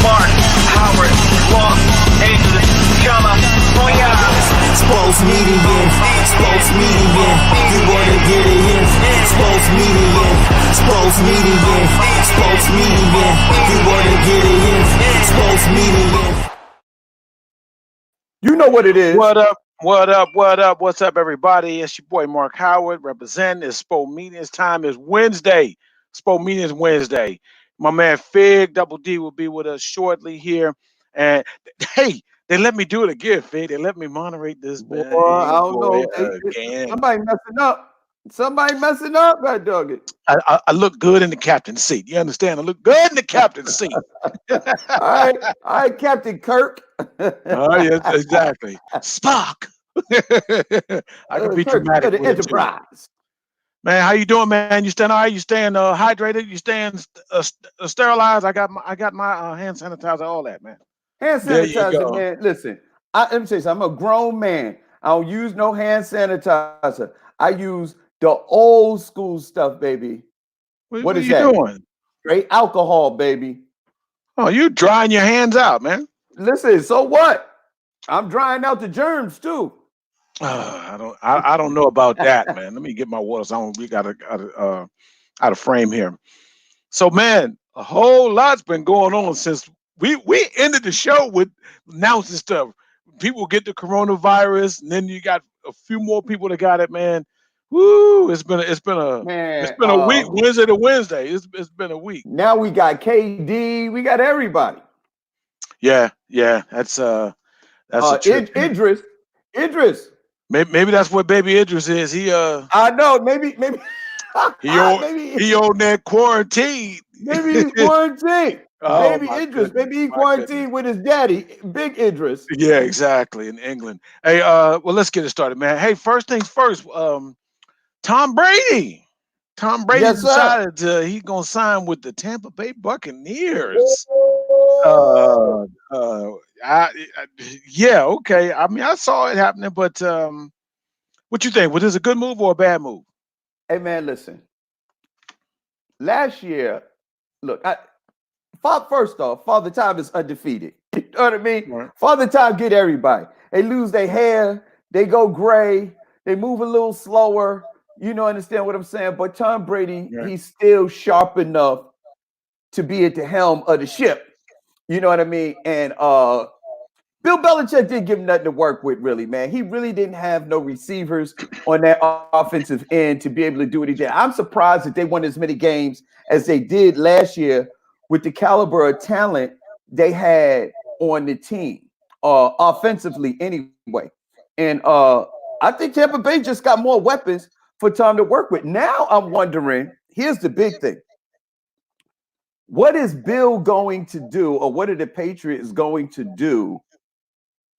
Mark, Howard, Los Angeles, California. Sports media, sports media, you wanna get it in. Sports media, sports media, sports media, you wanna get it in. Sports media. You know what it is. What up? What up? What up? What's up, everybody? It's your boy Mark Howard representing. It's Spomedians time. Is Wednesday. Spomedians Wednesday. My man Fig Double D will be with us shortly here. And hey, they let me do it again, Fig. They let me moderate this. Boy, I don't know. Again. Somebody messing up. Somebody messing up, God dog it. I look good in the captain's seat. You understand? I look good in the captain's seat. All right, Captain Kirk. Oh, yes, exactly. Spock. I can be Kirk dramatic of the with it, too. Enterprise. Man, how you doing, man? You staying all right? You staying hydrated? You staying sterilized? I got my hand sanitizer, all that, man. Hand There you sanitizer, go. man. Listen, let me say something. I'm a grown man. I don't use no hand sanitizer. I use the old school stuff, baby. What are is you that? doing? Straight alcohol, baby. Oh, you drying your hands out, man. Listen, so what? I'm drying out the germs too. I don't know about that, man. Let me get my water. So we got out of frame here. So, man, a whole lot's been going on since we ended the show with announcing stuff. People get the coronavirus, and then you got a few more people that got it, man. Woo! It's been a week, Wednesday to Wednesday. It's been a week. Now we got KD, we got everybody. Yeah, that's a trip. Idris. Maybe that's what baby Idris is. I know, maybe he on that quarantine. Maybe he's quarantined. Oh, baby Idris, maybe he quarantined with his daddy, Big Idris. Yeah, exactly, in England. Hey, well, let's get it started, man. Hey, first things first, Tom Brady. Tom Brady decided he's gonna sign with the Tampa Bay Buccaneers. Yeah, okay. I mean, I saw it happening, but what you think? Was this a good move or a bad move? Hey, man, listen. Last year, look, first off, Father Time is undefeated. You know what I mean? Right. Father Time get everybody. They lose their hair, they go gray, they move a little slower. You know, understand what I'm saying? But Tom Brady, he's still sharp enough to be at the helm of the ship. You know what I mean? And Bill Belichick didn't give him nothing to work with, really, man. He really didn't have no receivers on that offensive end to be able to do what he did. I'm surprised that they won as many games as they did last year with the caliber of talent they had on the team, offensively anyway. And I think Tampa Bay just got more weapons for Tom to work with. Now I'm wondering, here's the big thing. What is Bill going to do, or what are the Patriots going to do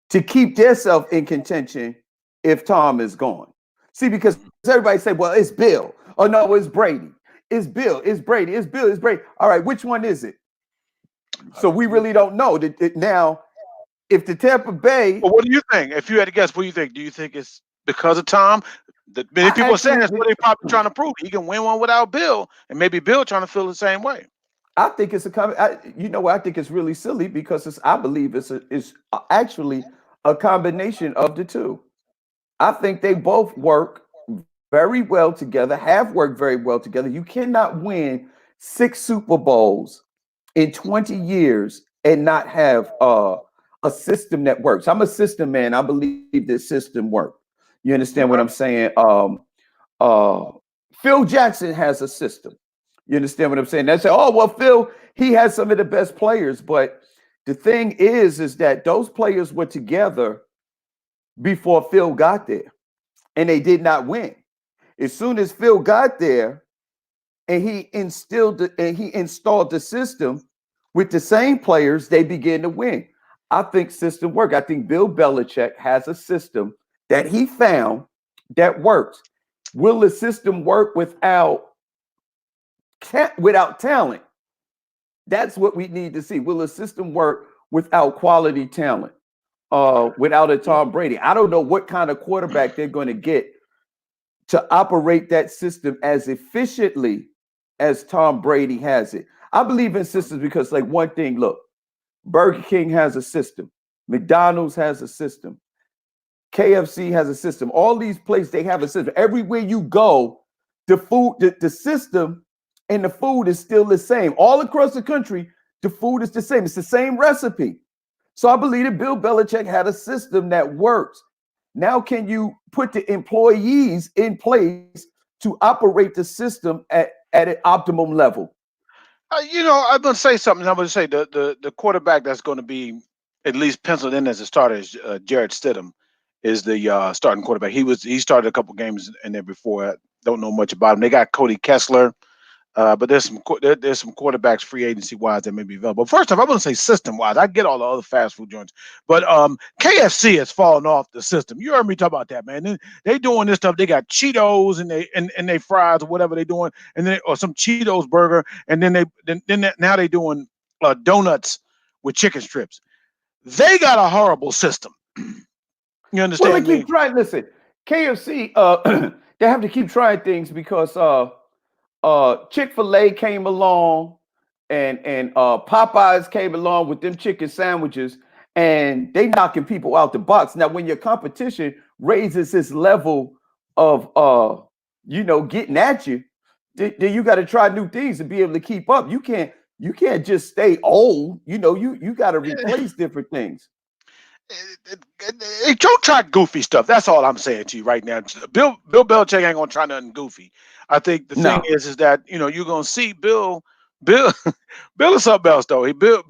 to keep themselves in contention if Tom is gone? See, because everybody say, well, it's Bill. Oh, no, it's Brady. It's Bill. It's Brady. It's Bill. It's Brady. All right, which one is it? So we really don't know. Now, if the Tampa Bay... Well, what do you think? If you had to guess, what do you think? Do you think it's because of Tom? Many people are saying that's what they're probably trying to prove. He can win one without Bill, and maybe Bill trying to feel the same way. I think it's you know what? I think it's really silly because I believe it's actually a combination of the two. I think they both work very well together, have worked very well together. You cannot win 6 Super Bowls in 20 years and not have a system that works. I'm a system man. I believe this system works. You understand what I'm saying? Phil Jackson has a system. You understand what I'm saying? They say, oh, well, Phil, he has some of the best players. But the thing is that those players were together before Phil got there, and they did not win. As soon as Phil got there and he installed the system with the same players, they began to win. I think system work. I think Bill Belichick has a system that he found that works. Will the system work without talent? That's what we need to see. Will the system work without quality talent? Without a Tom Brady? I don't know what kind of quarterback they're going to get to operate that system as efficiently as Tom Brady has it. I believe in systems because, like, one thing, look, Burger King has a system. McDonald's has a system. KFC has a system. All these places, they have a system. Everywhere you go, the food, the system and the food is still the same. All across the country, the food is the same. It's the same recipe. So I believe that Bill Belichick had a system that works. Now, can you put the employees in place to operate the system at an optimum level? I'm going to say something. I'm going to say the quarterback that's going to be at least penciled in as a starter is Jarrett Stidham, is the starting quarterback. He started a couple games in there before. I don't know much about him. They got Cody Kessler. But there's some quarterbacks free agency wise that may be available. First off, I wouldn't say system wise. I get all the other fast food joints, but KFC has fallen off the system. You heard me talk about that, man. They doing this stuff. They got Cheetos and they fries or whatever they doing, and then or some Cheetos burger, and now they doing donuts with chicken strips. They got a horrible system. You understand Well, they me? keep trying. Listen, KFC, they have to keep trying things because Chick-fil-A came along and Popeyes came along with them chicken sandwiches, and they knocking people out the box. Now, when your competition raises its level of getting at you, then you got to try new things to be able to keep up. You can't just stay old. You got to replace different things. Don't try goofy stuff. That's all I'm saying to you right now. Bill Belichick ain't gonna try nothing goofy. I think the thing No. is that you're gonna see Bill Bill is something else though. Bill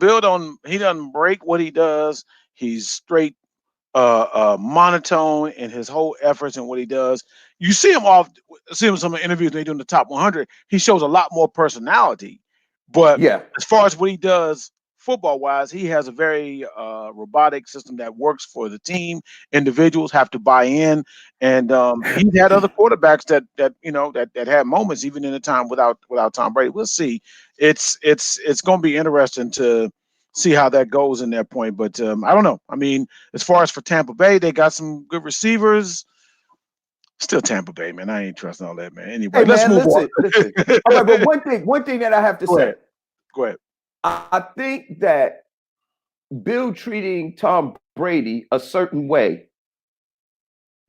he doesn't break what he does. He's straight monotone in his whole efforts and what he does. You see him in some interviews when they do in the top 100. He shows a lot more personality, but Yeah. as far as what he does football wise, he has a very robotic system that works for the team. Individuals have to buy in, and he's had other quarterbacks that had moments even in the time without Tom Brady. We'll see. It's going to be interesting to see how that goes in that point, but I don't know. I mean, as far as for Tampa Bay, they got some good receivers. Still Tampa Bay, man. I ain't trusting all that, man. Anyway, Hey, let's man, move on. listen. All right, but one thing that I have to Go say, ahead. Go ahead. I think that Bill treating Tom Brady a certain way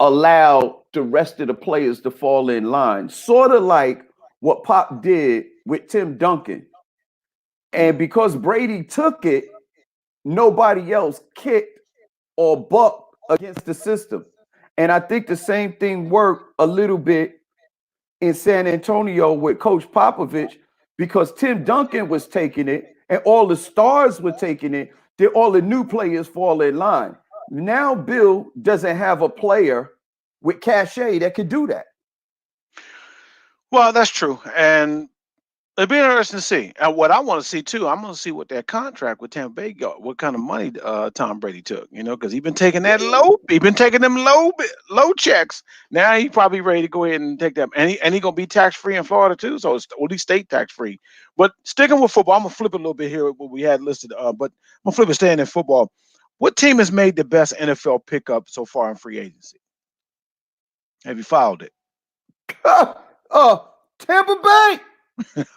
allowed the rest of the players to fall in line, sort of like what Pop did with Tim Duncan. And because Brady took it, nobody else kicked or bucked against the system. And I think the same thing worked a little bit in San Antonio with Coach Popovich, because Tim Duncan was taking it and all the stars were taking it. Did all the new players fall in line? Now Bill doesn't have a player with cachet that could do that. Well, that's true, and it'd be interesting to see. And what I want to see too, I'm going to see what that contract with Tampa Bay got, what kind of money Tom Brady took. Because he's been taking them low checks. Now he's probably ready to go ahead and take them, and he gonna be tax free in Florida too. So it's at least state tax free. But sticking with football, I'm gonna flip it a little bit here with what we had listed. But I'm gonna flip it, staying in football. What team has made the best NFL pickup so far in free agency? Have you followed it? Tampa Bay.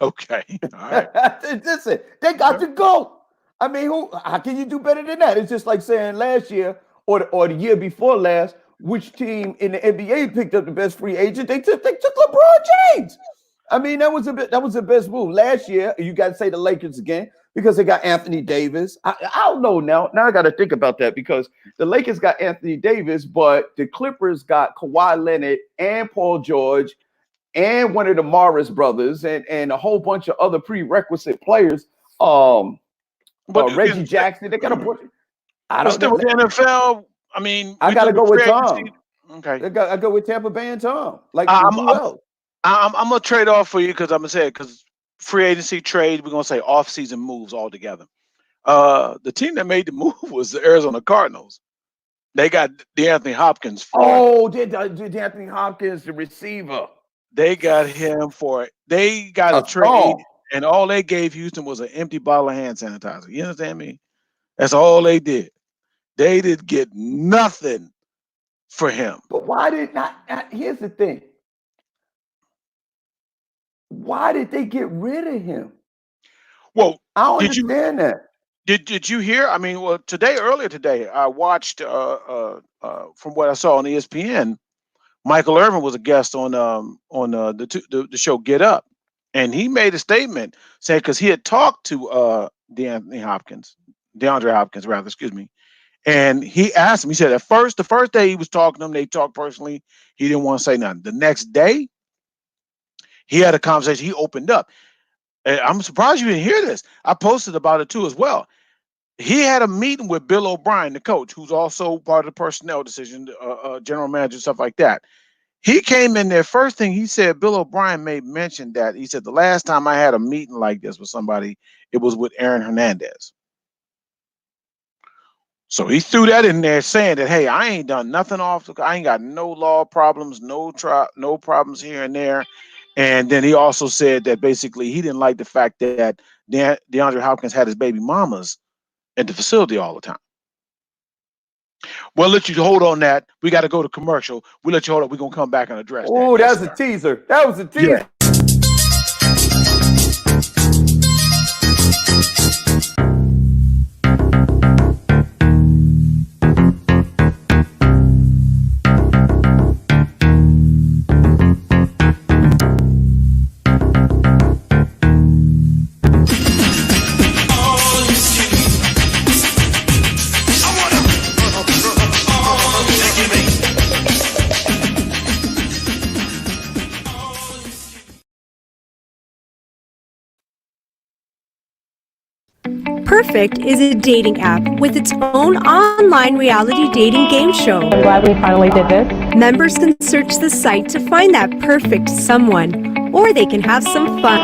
Okay, all right. Listen, they got to go. I mean, how can you do better than that? It's just like saying last year or the year before last, which team in the NBA picked up the best free agent? They took LeBron James. I mean, that was the best move. Last year, you got to say the Lakers again because they got Anthony Davis. I don't know now. Now I got to think about that because the Lakers got Anthony Davis, but the Clippers got Kawhi Leonard and Paul George and one of the Morris brothers and a whole bunch of other prerequisite players. Reggie Jackson. They got a bunch. I don't know. With the NFL, I mean, I got to go with Tom. Okay. I go with Tampa Bay and Tom. Like who else? I'm gonna trade off for you because I'm gonna say it because free agency trade. We're gonna say off-season moves altogether. The team that made the move was the Arizona Cardinals. They got DeAnthony Hopkins. DeAnthony Hopkins, the receiver. They got him for it. They got a trade, and all they gave Houston was an empty bottle of hand sanitizer. You understand me? That's all they did. They did get nothing for him. But why did not? Here's the thing. Why did they get rid of him? Well, I don't understand that. Did you hear? I mean, well, earlier today, I watched from what I saw on ESPN. Michael Irvin was a guest on the show Get Up, and he made a statement saying because he had talked to DeAndre Hopkins rather, excuse me, and he asked him. He said the first day he was talking to him, they talked personally. He didn't want to say nothing. The next day, he had a conversation. He opened up. And I'm surprised you didn't hear this. I posted about it too as well. He had a meeting with Bill O'Brien, the coach, who's also part of the personnel decision, general manager, stuff like that. He came in there. First thing he said, Bill O'Brien made mention that he said the last time I had a meeting like this with somebody, it was with Aaron Hernandez. So he threw that in there, saying that, hey, I ain't done nothing I ain't got no law problems, no problems here and there. And then he also said that basically he didn't like the fact that DeAndre Hopkins had his baby mamas at the facility all the time. We'll let you hold on that. We got to go to commercial. We'll let you hold on. We're going to come back and address that. Oh, that's a teaser. That was a teaser. Yeah. Perfect is a dating app with its own online reality dating game show. I'm glad we finally did this. Members can search the site to find that perfect someone, or they can have some fun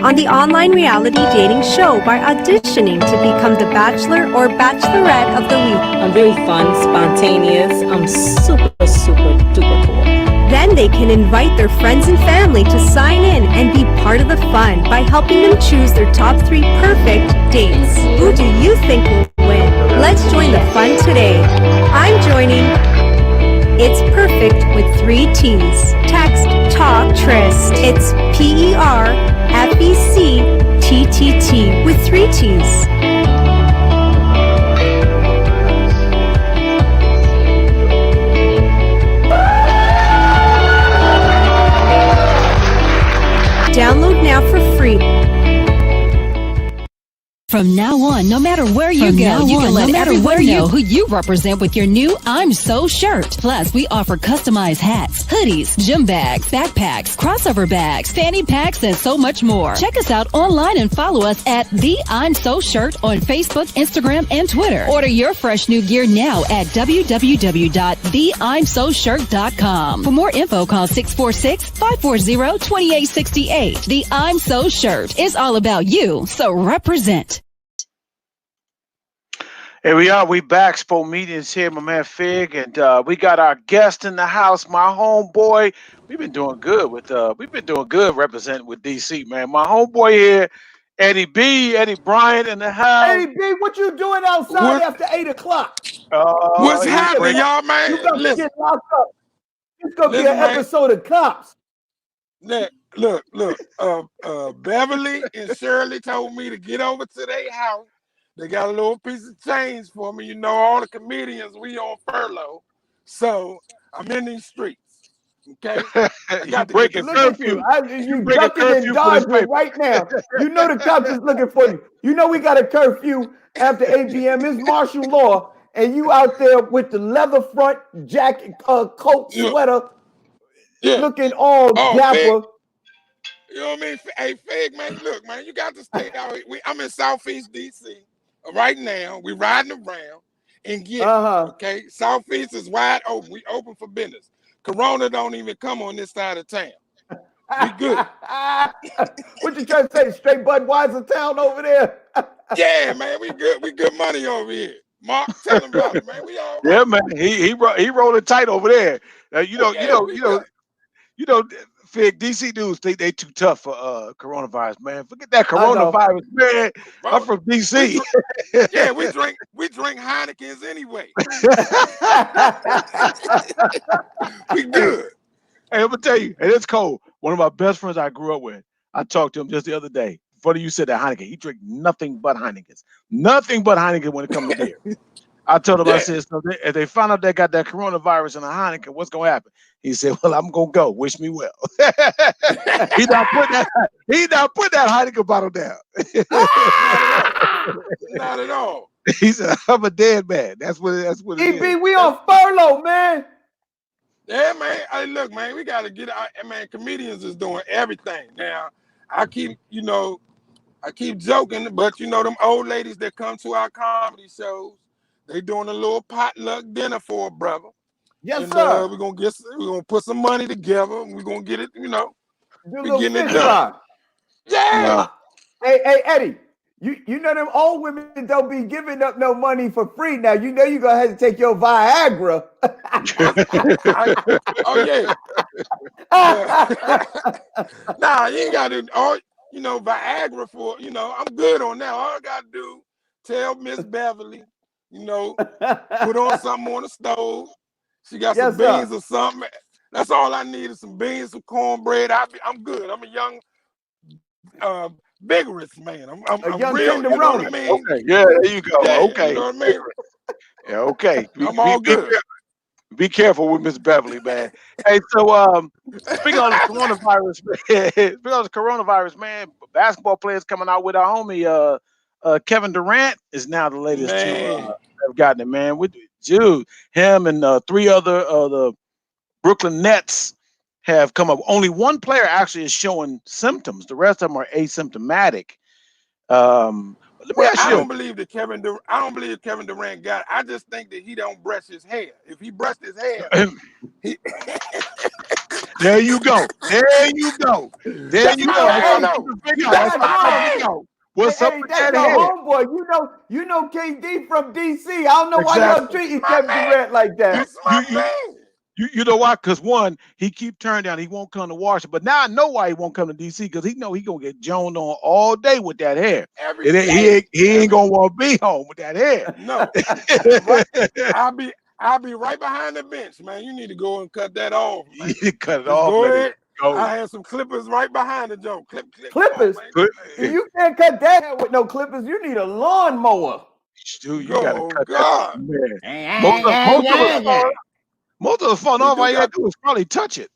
on the online reality dating show by auditioning to become the Bachelor or Bachelorette of the Week. I'm really fun, spontaneous. I'm super duper cool. Then they can invite their friends and family to sign in and be part of the fun by helping them choose their top 3 perfect dates. Who do you think will win? Let's join the fun today. I'm joining It's Perfect with 3 T's. Text Talk Tryst. It's PERFECTTT with 3 T's. Download now for free. From now on, no matter where you go, you can let everyone know who you represent with your new I'm So shirt. Plus, we offer customized hats, hoodies, gym bags, backpacks, crossover bags, fanny packs, and so much more. Check us out online and follow us at The I'm So Shirt on Facebook, Instagram, and Twitter. Order your fresh new gear now at www.theimsoshirt.com. For more info, call 646-540-2868. The I'm So Shirt is all about you, so represent. Here we are. We back. Spomedians here, my man Fig, and we got our guest in the house, my homeboy. We've been doing good representing with DC, man. My homeboy here, Eddie Bryant in the house. Eddie B, what you doing outside after 8 o'clock? What's happening, y'all, man? You gonna get locked up. It's gonna be an episode of Cops. Look. Beverly and Shirley told me to get over to their house. They got a little piece of change for me. You know, all the comedians, we on furlough. So I'm in these streets. Okay? You breaking curfew. You ducking and dodging right now. You know the cops is looking for you. You know we got a curfew after 8 p.m. It's martial law, and you out there with the leather front jacket, coat, sweater, looking all dapper. Fig. You know what I mean? Hey, Fig, man, look, man, you got to stay out. I'm in Southeast D.C. right now. We riding around and get okay. Southeast is wide open. We open for business. Corona don't even come on this side of town. We good. What you trying to say? Straight Budweiser town over there? Yeah, man, we good. We good money over here. Mark, tell him about it, man. We all right. Yeah, man. He rolling tight over there. You know, Fig, DC dudes think they too tough for coronavirus, man. Forget that coronavirus, man. Bro, I'm from DC. We drink Heinekens anyway. We good. Hey, I'm gonna tell you, and it's cold. One of my best friends I grew up with, I talked to him just the other day. funny you said that Heineken. He drink nothing but Heinekens. Nothing but Heineken when it comes to beer. I told him, I said, so if they find out they got that coronavirus in a Heineken, what's gonna happen? He said, well, I'm gonna go. Wish me well. he not put that Heineken bottle down. Not at all. He said, I'm a dead man. That's what it is. We on furlough, man. Yeah, man. Hey, look, man, we gotta get out. Man, comedians is doing everything. Now, I keep joking, but them old ladies that come to our comedy shows, they doing a little potluck dinner for a brother. Yes, sir. We're gonna put some money together. We're gonna get it, Do a we're little getting it fish done. fry. Yeah. Hey, Eddie. You know them old women don't be giving up no money for free. Now you know you're gonna have to take your Viagra. Oh yeah. Nah, you ain't gotta Viagra for I'm good on that. All I gotta do, tell Miss Beverly, put on something on the stove. She got some beans or something. That's all I need is some beans, some cornbread. I'm good. I'm a young vigorous man. I'm young real, tenderoni. you know what I mean? Okay, yeah, there you go. Yeah, okay. You know what I mean? Yeah, okay. I'm all good. Be careful with Miss Beverly, man. Hey, so speaking of the coronavirus, man, basketball players coming out with our homie Kevin Durant is now the latest to have gotten it, man. With dude, him and three other the Brooklyn Nets have come up. Only one player actually is showing symptoms. The rest of them are asymptomatic. Let me ask you. I don't believe Kevin Durant got it. I just think that he don't brush his hair. If he brushed his hair, there you go. There you go. There you go. What's up with that head? Homeboy. You know KD from DC. I don't know why y'all treating Kevin Durant like that. You know why? Because one, he keep turning down. He won't come to Washington. But now I know why he won't come to DC, because he know he gonna get joned on all day with that hair. He ain't gonna want to be home with that hair. No. I'll be right behind the bench, man. You need to go and cut that off. Man. You cut it off. Go ahead. I had some clippers right behind the joint. Clippers? You can't cut that hair with no clippers. You need a lawnmower. Dude, you gotta cut that. Most of the fun off, all you gotta do is probably touch it.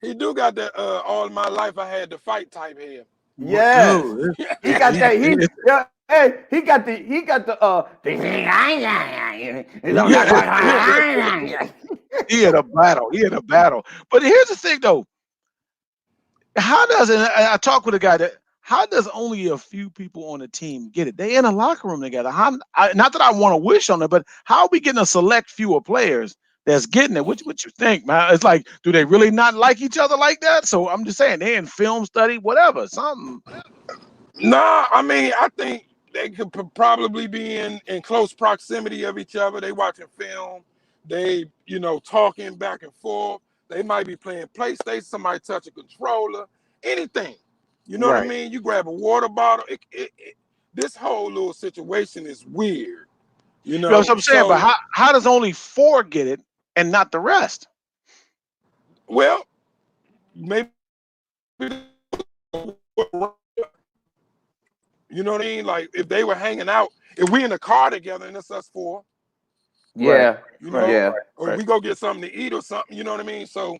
He do got that all my life I had to fight type hair. Yeah. He got that. He got the He had a battle. But here's the thing though. How does I talk with a guy that how does only a few people on the team get it? They in a locker room together. Not that I want to wish on it, but how are we getting a select few of players that's getting it? What you think, man? It's like, do they really not like each other like that? So I'm just saying, they in film study, whatever, something. Nah, I mean, I think they could probably be in close proximity of each other. They watching film, they talking back and forth. They might be playing PlayStation, somebody touch a controller, anything. You know what I mean? You grab a water bottle. This whole little situation is weird. You know what I'm saying? But how does only 4 get it and not the rest? Well, maybe you know what I mean? Like if they were hanging out, if we in the car together and it's us 4. Yeah. Or we go get something to eat or something, you know what I mean? So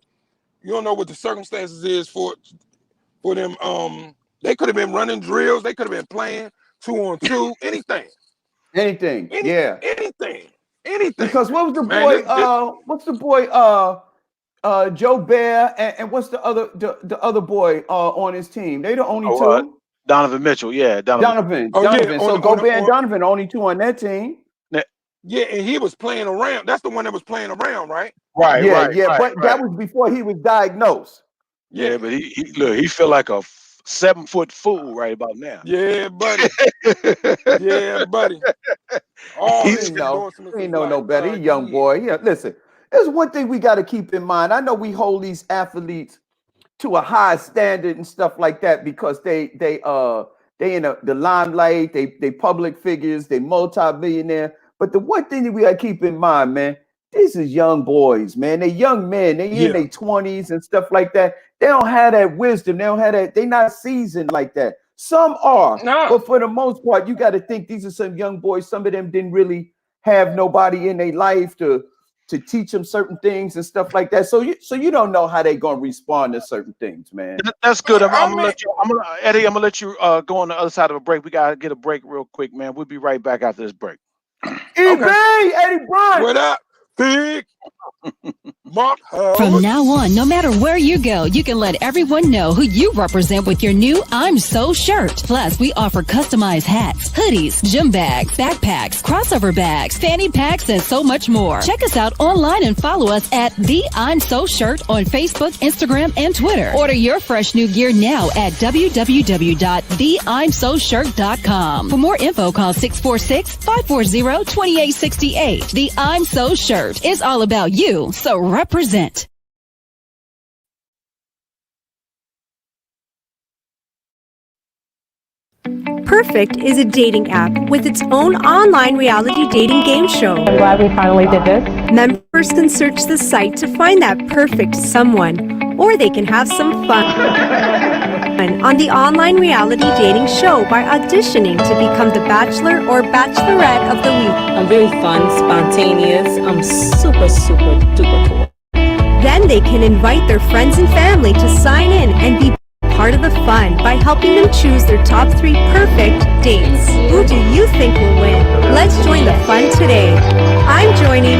you don't know what the circumstances is for them. They could have been running drills, they could have been playing 2-on-2, anything. Anything. Anything. Because what was the boy? What's the boy? Joe Bear and what's the other boy on his team? They the only 2. Donovan Mitchell, Donovan. Yeah, so Gobert and Donovan only 2 on that team. Yeah, and he was playing around. That's the one that was playing around, right? Right. But that was before he was diagnosed. Yeah, but he feel like a 7-foot fool right about now. Yeah, buddy. He ain't know no better. He young boy. Yeah, listen. There's one thing we got to keep in mind. I know we hold these athletes to a high standard and stuff like that because they in the limelight. They public figures. They multi-billionaire. But the one thing that we got to keep in mind, man, these is young boys, man. They young men. They in their 20s and stuff like that. They don't have that wisdom. They don't have that. They not seasoned like that. Some are, No. but for the most part, you got to think these are some young boys. Some of them didn't really have nobody in their life to teach them certain things and stuff like that. So you don't know how they gonna respond to certain things, man. That's good. I'm gonna let you. Eddie. I'm gonna let you go on the other side of a break. We gotta get a break real quick, man. We'll be right back after this break. Eddie Bryant. What up, Big Mark? From now on, no matter where you go, you can let everyone know who you represent with your new I'm So shirt. Plus, we offer customized hats, hoodies, gym bags, backpacks, crossover bags, fanny packs, and so much more. Check us out online and follow us at The I'm So Shirt on Facebook, Instagram, and Twitter. Order your fresh new gear now at www.theimsoshirt.com. For more info, call 646-540-2868. The I'm So Shirt is all about you, so represent. Perfect is a dating app with its own online reality dating game show. I'm glad we finally did this. Members can search the site to find that perfect someone, or they can have some fun on the online reality dating show by auditioning to become the Bachelor or Bachelorette of the Week. I'm very fun, spontaneous. I'm super, super duper cool. Then they can invite their friends and family to sign in and be part of the fun by helping them choose their top 3 perfect dates. Who do you think will win? Let's join the fun today. I'm joining.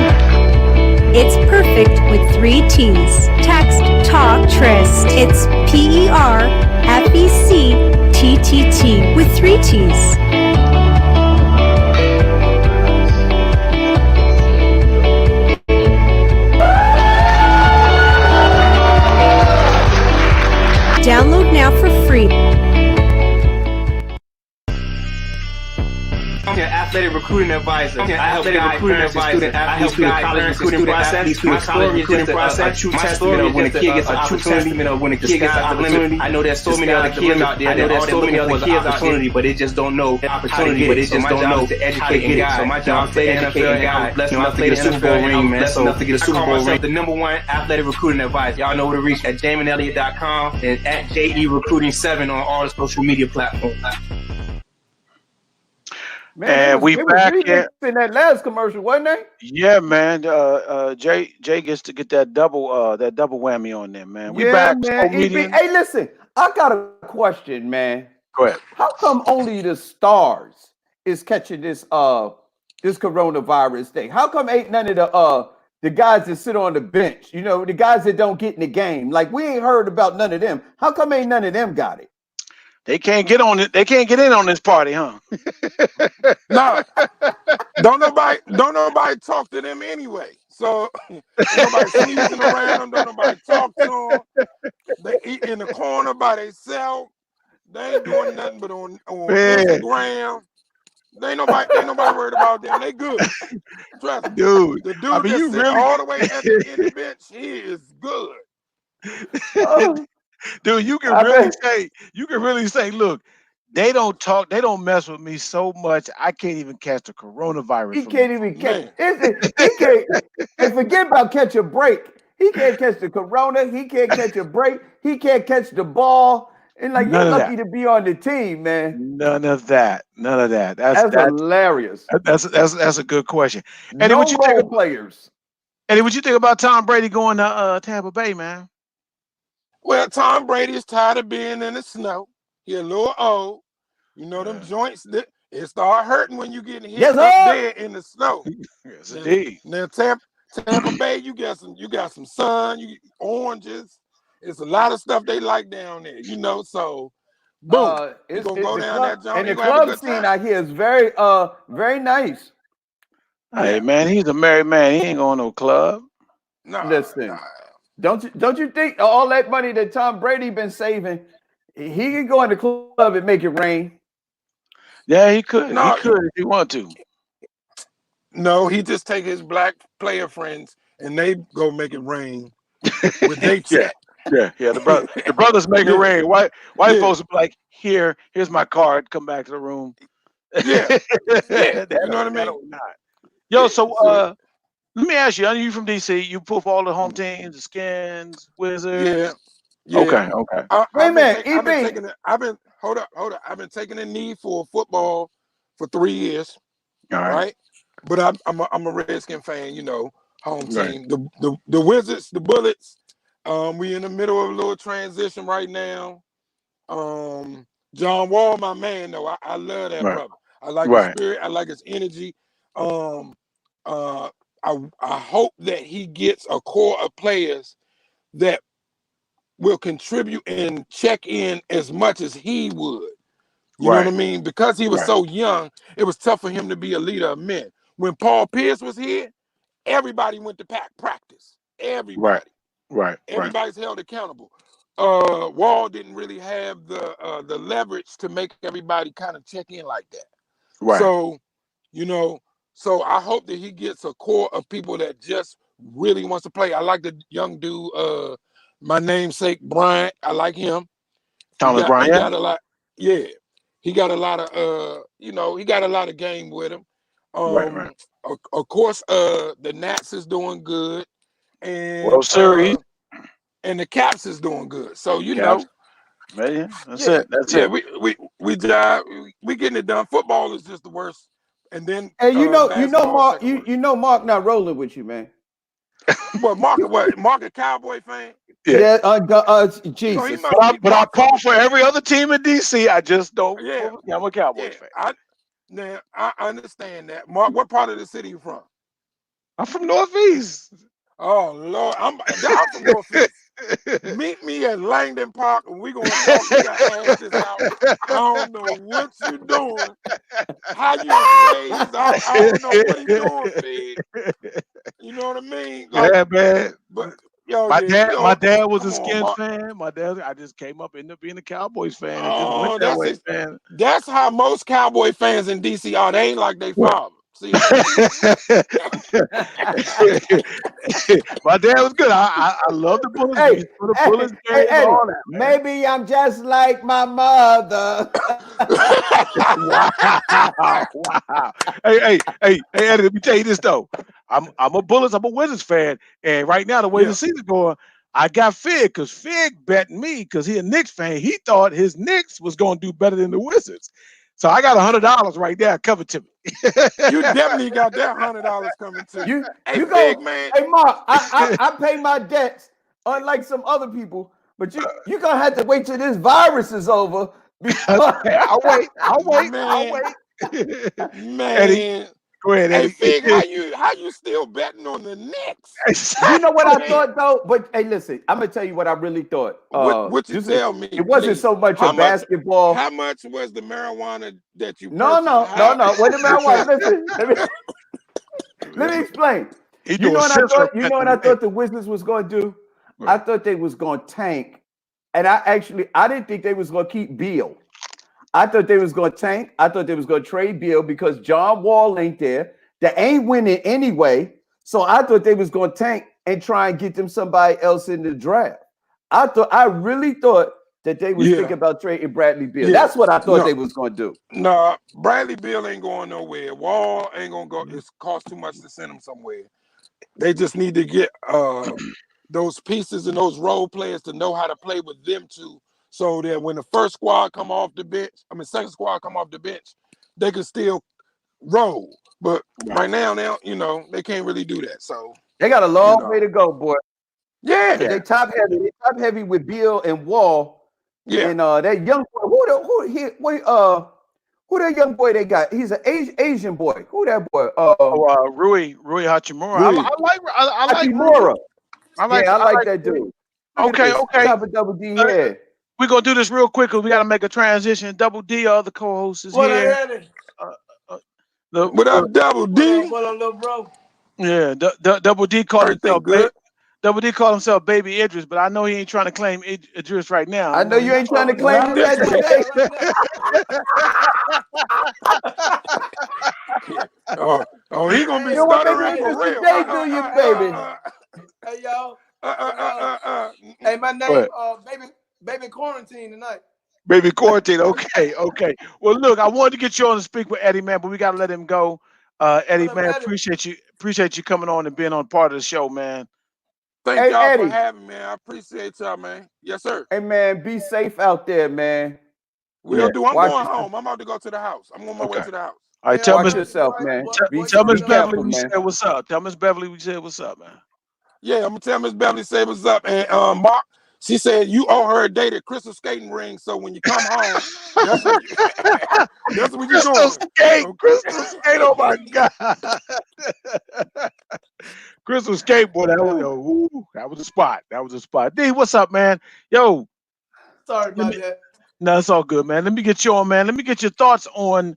It's perfect with 3 T's. Text Talk Tryst. It's PERFECTTT with 3 T's. Download now for free. Athletic recruiting advisor. I help guide parents and students. I help guide college recruiting process. My college recruiting process. True testament of when a kid gets an opportunity. When a kid gets an opportunity. I know there's so many other kids out there. I know there's so many other kids opportunity, but they just don't know opportunity. But they just don't know to educate and guide. So my job is to educate and guide. Blessed enough to get a Super Bowl ring, man. So enough to get a Super Bowl ring. The #1 athletic recruiting advisor. Y'all know where to reach at DamonElliott.com and at JE Recruiting 7 on all the social media platforms. Man, And we back in that last commercial, wasn't they? Yeah, man. Jay gets to get that double whammy on them, man. We back. Man. Hey, listen, I got a question, man. Go ahead. How come only the stars is catching this coronavirus thing? How come ain't none of the guys that sit on the bench, the guys that don't get in the game? Like, we ain't heard about none of them. How come ain't none of them got it? They can't get on it. They can't get in on this party, huh? No, don't nobody talk to them anyway. So nobody sneezing around them. Don't nobody talk to them. They eat in the corner by themselves. They ain't doing nothing but on Instagram. Ain't nobody worried about them. They good. Trust me. Dude. The dude that sits all the way at the end of the bench, he is good. Dude, you can really say, look, they don't mess with me so much. I can't even catch the coronavirus. He can't even catch it. And forget about catch a break. He can't catch the corona. He can't catch a break. He can't catch the ball. And like, you're lucky to be on the team, man. None of that. That's hilarious. That's a good question. Eddie, no what you think of players? Eddie, what you think about Tom Brady going to Tampa Bay, man? Well, Tom Brady is tired of being in the snow. He's a little old. Them joints, it start hurting when you get hit up there in the snow. Yes, indeed. Now Tampa Bay, you got some sun, you get oranges. It's a lot of stuff they like down there, so boom. It's gonna go down that joint. And the club scene out here is very very nice. Hey man, he's a married man. He ain't going to no club. No, listen. Don't you think all that money that Tom Brady been saving, he can go in the club and make it rain? Yeah, he could. He could if he want to. No, he just take his black player friends and they go make it rain with their check. Yeah. The brothers make it rain. White folks are like, here's my card. Come back to the room. Yeah. You know what I mean? Yo, so let me ask you. I know you from DC. You pull for all the home teams, the Skins, Wizards. Yeah. Okay. Wait a minute, I've been hold up. I've been taking a knee for football for 3 years, All right. But I'm a Redskin fan, home Right. team. The Wizards, the Bullets. We in the middle of a little transition right now. John Wall, my man, though. I love that brother. I like his spirit. I like his energy. I hope that he gets a core of players that will contribute and check in as much as he would. You know what I mean? Because he was so young, it was tough for him to be a leader of men. When Paul Pierce was here, everybody went to practice. Everybody. Everybody's held accountable. Wall didn't really have the leverage to make everybody kind of check in like that. So, so I hope that he gets a core of people that just really wants to play. I like the young dude, my namesake Bryant. I like him. Thomas Bryant. He got a lot. Yeah, he got a lot of he got a lot of game with him. Of course, the Nats is doing good, and World Series, and the Caps is doing good. So man, that's it. That's it. We getting it done. Football is just the worst. And then Mark not rolling with you, man. Mark a Cowboy fan? Yeah, Jesus. So but I call for every other team in DC. I just don't. I'm a Cowboys fan. I understand that. Mark, what part of the city you from? I'm from Northeast. Oh Lord, I'm from Northeast. Meet me at Langdon Park, and we're gonna talk. We gotta hash this out. I don't know what you doing, how you raised. I don't know what he doing, Fig. You know what I mean? Like, man. But my dad was a Skins fan. My dad, I just came up, ended up being a Cowboys fan, and just went that way, man. That's how most Cowboy fans in DC are. They ain't like they father. See, my dad was good. I love the Bullets. All that, maybe I'm just like my mother. Wow. Hey, Eddie, let me tell you this though. I'm a Bullets, I'm a Wizards fan, and right now the way the season's going, I got Fig because Fig bet me because he a Knicks fan. He thought his Knicks was going to do better than the Wizards. So I got $100 right there coming to me. You definitely got that $100 coming to you. You go, man. Hey, Mark, I pay my debts, unlike some other people, but you're going to have to wait till this virus is over. I'll wait. Man. Eddie, go ahead, Eddie. Hey, Fig, how you still betting on the Knicks? You know what I thought, though? But, hey, listen, I'm going to tell you what I really thought. What you tell me? It wasn't so much a basketball. How much was the marijuana that you purchased? No. What the marijuana? Listen, let me explain. You know what I thought the Wizards was going to do? I thought they was going to tank. And I didn't think they was going to keep Beal. I thought they was going to tank. I thought they was going to trade Beal because John Wall ain't there. They ain't winning anyway. So I thought they was going to tank and try and get them somebody else in the draft. I really thought that they was thinking about trading Bradley Beal. Yeah. That's what I thought they was going to do. No, Bradley Beal ain't going nowhere. Wall ain't going to go. It's cost too much to send him somewhere. They just need to get those pieces and those role players to know how to play with them too, so that when the first squad come off the bench, second squad come off the bench, they can still roll. But right now, they can't really do that. So they got a long way to go, boy. Yeah. They top heavy. They top heavy with Beal and Wall. Yeah. And that young boy, who that young boy they got? He's an Asian boy. Who that boy? Rui Hachimura. I like Hachimura. I like that dude. Okay. Top of Double D head. We're gonna do this real quick because we gotta make a transition. Double D, other co-host is here. What up, Double D? What up, little bro? Yeah, Double D called himself good. Double D called himself Baby Idris, but I know he ain't trying to claim Idris right now. I know you ain't trying to claim that today. He gonna be stuttering for real. Today, do you, baby? Hey, y'all. Hey, my name, baby Quarantine tonight. Baby Quarantine. Okay. Well, look, I wanted to get you on to speak with Eddie, man, but we gotta let him go. Eddie, man, appreciate you coming on and being on part of the show, man. Thank y'all for having me, man. I appreciate y'all, man. Yes, sir. Hey, man, be safe out there, man. We'll do. I'm Watch going yourself. home. I'm about to go to the house. I'm on my way to the house. All right, tell Watch Miss yourself, man. tell Miss Be Beverly careful, we man. said what's up. Tell Miss Beverly we said what's up, man. Yeah, I'm gonna tell Miss Beverly say what's up. And Mark, she said you owe her a date at Crystal Skating Ring. So when you come home, that's when that's when you're going. Crystal Skate. Oh my God. Crystal Skate, boy, that was a spot. That was a spot. D, what's up, man? Yo. Sorry about that. No, it's all good, man. Let me get you on, man. Let me get your thoughts on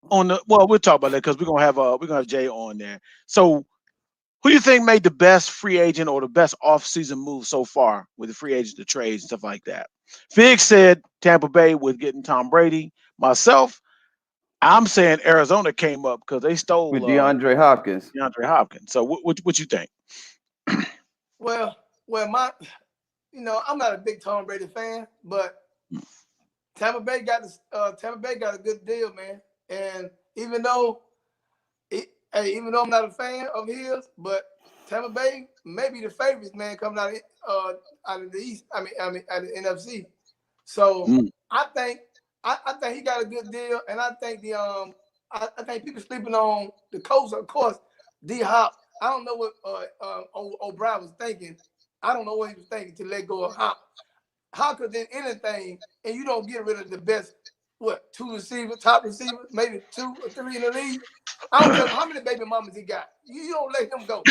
the. Well, we'll talk about that because we're gonna have Jay on there. So, who do you think made the best free agent or the best off-season move so far with the free agent, the trades, and stuff like that? Fig said Tampa Bay with getting Tom Brady. Myself, I'm saying Arizona came up because they stole with DeAndre Hopkins. So, what you think? Well, I'm not a big Tom Brady fan, but Tampa Bay got a good deal, man. And even though I'm not a fan of his, but Tampa Bay may be the favorites, man, coming out of the East. I mean, out of the NFC. So I think he got a good deal, and I think I think people sleeping on the coast. Of course, D Hop. I don't know what O'Brien was thinking. I don't know what he was thinking to let go of Hop. How could there anything, and you don't get rid of the best, top receivers, maybe 2 or 3 in the league? I don't care how many baby mamas he got. You don't let him go.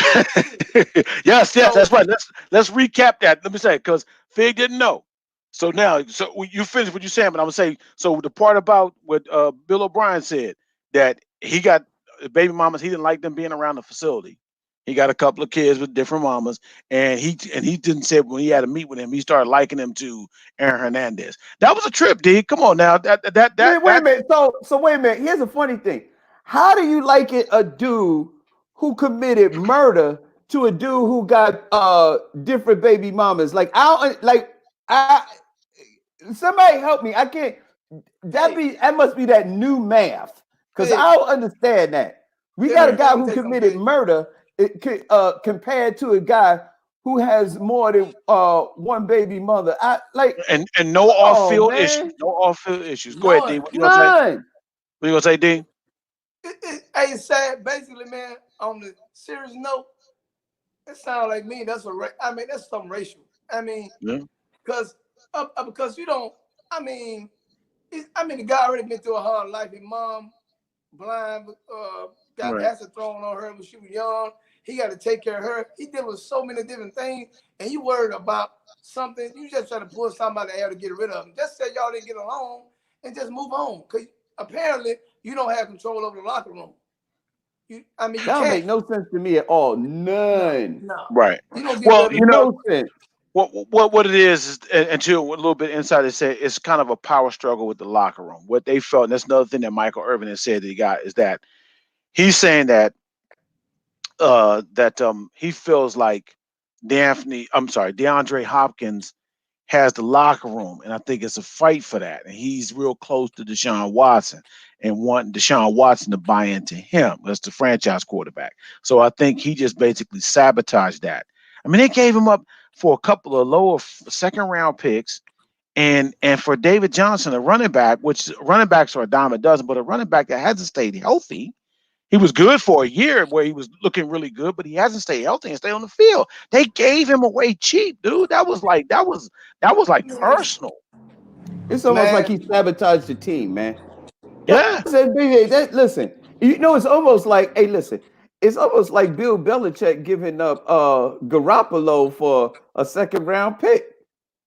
Yes, that's right. Let's recap that. Let me say, because Fig didn't know. So now, you finish what you're saying, but I'm gonna say, so the part about what Bill O'Brien said, that he got baby mamas, he didn't like them being around the facility. He got a couple of kids with different mamas, and he didn't say when he had to meet with him, he started liking him to Aaron Hernandez. That was a trip, D. Come on now. Wait a minute. So wait a minute. Here's a funny thing. How do you like it a dude who committed murder to a dude who got different baby mamas? Somebody help me. I can't. That must be that new math, because I don't understand that. We got a guy who committed murder compared to a guy who has more than one baby mother. And no off-field issues. No off-field issues. Go ahead, D. What you gonna say? What you gonna say, D? It's sad, basically, man. On the serious note, it sounds like me. That's something racial. I mean, because you don't. The guy already been through a hard life. His mom blind, got acid thrown on her when she was young. He got to take care of her. He dealing with so many different things, and you worried about something. You just trying to pull somebody out to get rid of him. Just say y'all didn't get along and just move on. Because apparently you don't have control over the locker room. That don't make no sense to me at all. None. No. Right. Well, no sense. What it is until a little bit inside, they say it's kind of a power struggle with the locker room. What they felt, and that's another thing that Michael Irvin has said that he got, is that he's saying that he feels like DeAndre Hopkins has the locker room, and I think it's a fight for that. And he's real close to Deshaun Watson and wanting Deshaun Watson to buy into him as the franchise quarterback. So I think he just basically sabotaged that. I mean, they gave him up for a couple of lower second-round picks, and for David Johnson, a running back, which running backs are a dime a dozen, but a running back that hasn't stayed healthy. He was good for a year where he was looking really good, but he hasn't stayed healthy and stayed on the field. They gave him away cheap, dude. That was like personal. It's almost like he sabotaged the team, man. Yeah. Listen, it's almost like, it's almost like Bill Belichick giving up Garoppolo for a second-round pick.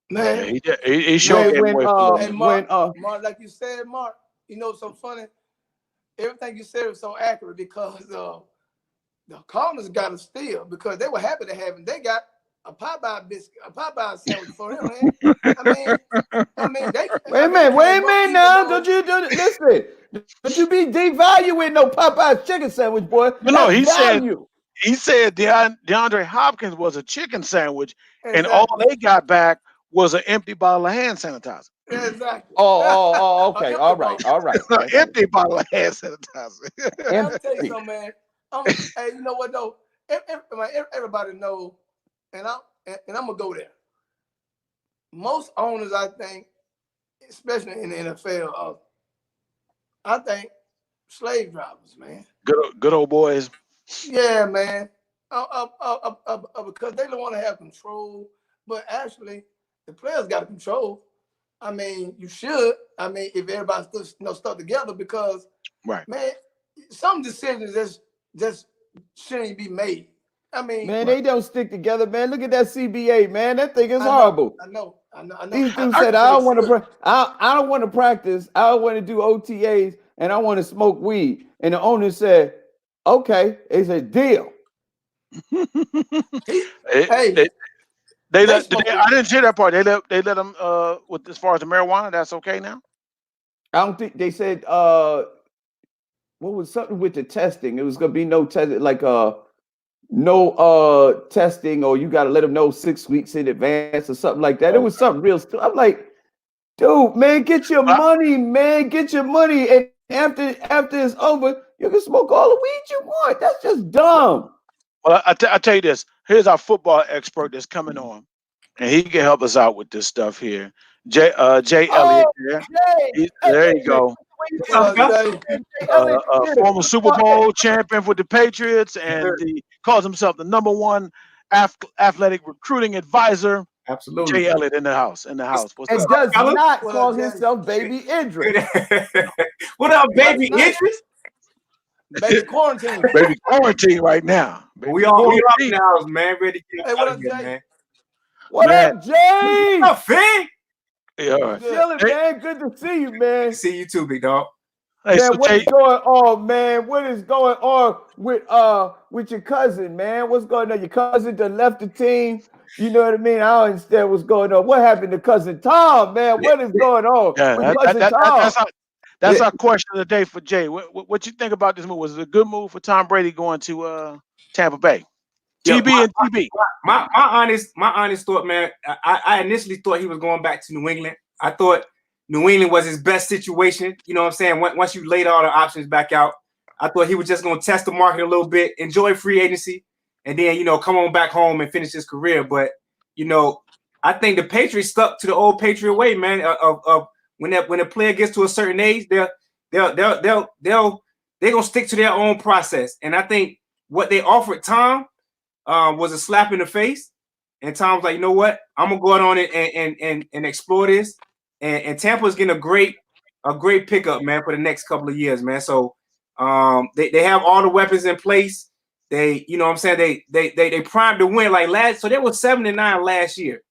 Man, he showed Mark, like you said, Mark, so funny. Everything you said was so accurate because the Cardinals got a steal because they were happy to have him. They got a Popeye sandwich for him, man. Wait a minute now. Listen. Don't you be devaluing no Popeye's chicken sandwich, boy. No, he said DeAndre Hopkins was a chicken sandwich, and all they got back was an empty bottle of hand sanitizer. Exactly. Oh, okay. All right. Empty bottle of hand sanitizer. Let me tell you something, man. Hey, you know what though? Everybody knows, and I'm gonna go there. Most owners, I think, especially in the NFL. I think slave drivers, man. Good old boys. Yeah, man. Because they don't want to have control, but actually, the players got control. I mean, you should. I mean, if everybody's stuck together, because right, man, some decisions just shouldn't be made. I mean, man, they don't stick together, man. Look at that CBA, man. That thing is horrible. I know. These dudes said, I don't want to practice. I don't want to do OTAs, and I want to smoke weed. And the owner said, okay. They said, deal. I didn't hear that part. They let them with as far as the marijuana. That's okay now. I don't think they said what was something with the testing. It was gonna be no testing, like no testing, or you got to let them know 6 weeks in advance or something like that. It was something real stupid. I'm like, dude, man, get your money, man, get your money, and after it's over, you can smoke all the weed you want. That's just dumb. Well, I tell you this. Here's our football expert that's coming on, and he can help us out with this stuff here. Jay Elliott there. There you go. Former Super Bowl champion for the Patriots, and he calls himself the #1 athletic recruiting advisor. Absolutely. Jay Elliott in the house. And does not call himself Baby Idris. What up, Baby Idris? Baby quarantine. Baby quarantine right now. We all in the house, man. Ready to get what out up, of here, Jay? man. What up, Jay? What up, Fig? Yeah. Chilling, man. Good to see you, man. See you too, big dog. Hey, Man, so what is going on, man? What is going on with your cousin, man? What's going on? Your cousin that left the team. You know what I mean? I don't understand what's going on. What happened to cousin Tom, man? What is going on with cousin Tom? That's our question of the day for Jay. What you think about this move? Was it a good move for Tom Brady going to Tampa Bay? TB and TB. My honest thought, man. I initially thought he was going back to New England. I thought New England was his best situation. You know what I'm saying? Once you laid all the options back out, I thought he was just going to test the market a little bit, enjoy free agency, and then, come on back home and finish his career. But, I think the Patriots stuck to the old Patriot way, man, of when a player gets to a certain age, they're gonna stick to their own process. And I think what they offered Tom was a slap in the face. And Tom's like, you know what? I'm gonna go out on it and explore this. And Tampa's getting a great pickup, man, for the next couple of years, man. So they have all the weapons in place. They, what I'm saying, they primed to win so they were 7-9 last year.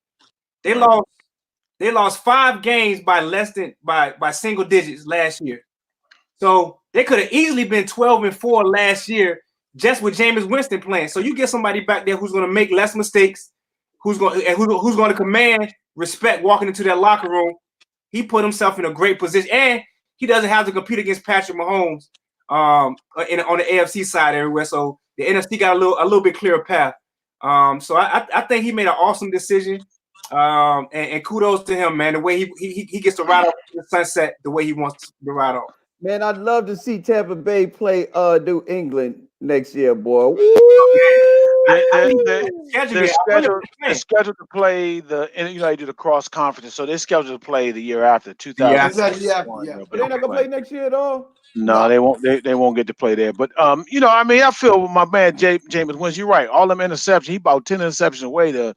They lost 5 games by single digits last year. So they could have easily been 12-4 last year just with Jameis Winston playing. So you get somebody back there who's going to make less mistakes, who's going to command respect walking into that locker room. He put himself in a great position, and he doesn't have to compete against Patrick Mahomes on the AFC side everywhere. So the NFC got a little bit clearer path. So I think he made an awesome decision. And kudos to him, man. The way he gets to ride off the sunset the way he wants to ride off. Man, I'd love to see Tampa Bay play New England next year, boy. They're scheduled to play they do the cross conference, so they're scheduled to play the year after 2021. Yeah. But they're not gonna play next year at all. No, they won't. They won't get to play there. But I feel with my man Jameis Winston, you're right. All them interceptions, he about 10 interceptions away to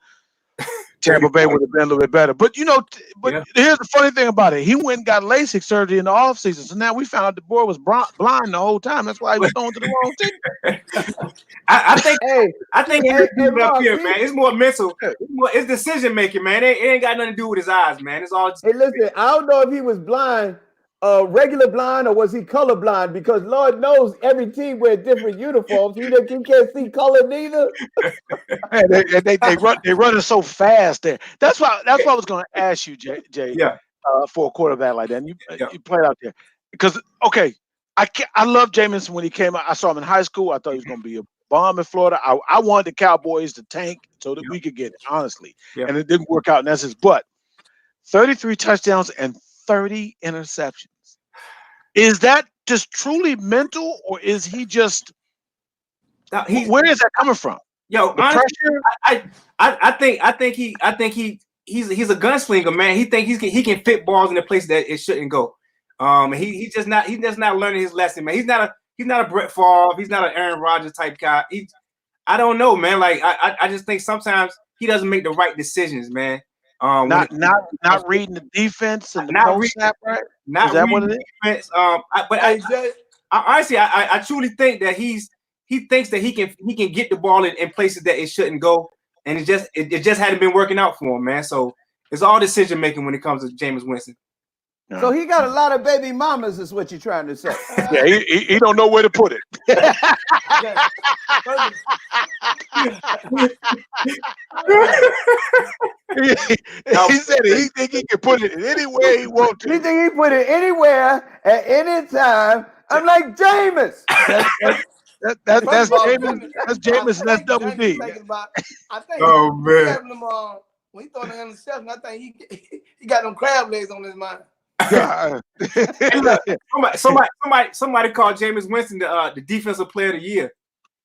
Tampa Bay would have been a little bit better. But here's the funny thing about it. He went and got LASIK surgery in the offseason. So now we found out the boy was blind the whole time. That's why he was going to the wrong team. I think up here, man. It's more mental. It's decision making, man. It ain't got nothing to do with his eyes, man. It's all. Hey, listen, I don't know if he was blind, regular blind, or was he colorblind? Because Lord knows every team wears different uniforms. He can't see color neither. Man, they running so fast there. That's why I was going to ask you, Jay. Yeah. For a quarterback like that, and you played out there because I love Jameis when he came out. I saw him in high school. I thought he was going to be a bomb in Florida. I wanted the Cowboys to tank so that we could get it, honestly, and it didn't work out in essence. But 33 touchdowns and 30 interceptions. Is that just truly mental, or is he just? Where is that coming from? Yo, honestly, I think he's a gunslinger, man. He think he can fit balls in the place that it shouldn't go. He's just not learning his lesson, man. He's not a Brett Favre. He's not an Aaron Rodgers type guy. I don't know, man. Like I just think sometimes he doesn't make the right decisions, man. Not reading the defense and the post snap, right? Not is that reading what it is? Defense. I truly think that he thinks that he can get the ball in places that it shouldn't go, and it just hadn't been working out for him, man. So it's all decision making when it comes to Jameis Winston. So he got a lot of baby mamas, is what you're trying to say. Yeah, he don't know where to put it. He said he think he can put it anywhere he wants to. He think he put it anywhere at any time. I'm like, Jameis. That's Jameis. That's Jameis. That's Double D. I think oh man. When he throw the interception, I think he got them crab legs on his mind. somebody called Jameis Winston the defensive player of the year.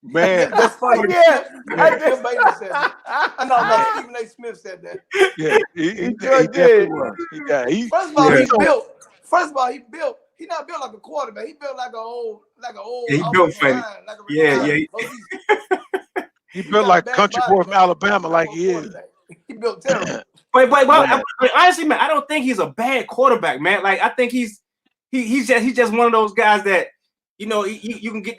Man, that's funny. Yeah, I know Stephen A. Smith said that. Yeah, he definitely was. First of all, he's not built like a quarterback. He built like an old. He built funny. He built like country boy from Alabama, like he is. He built terrible. But honestly, man, I don't think he's a bad quarterback, man. Like I think he's just one of those guys that you can get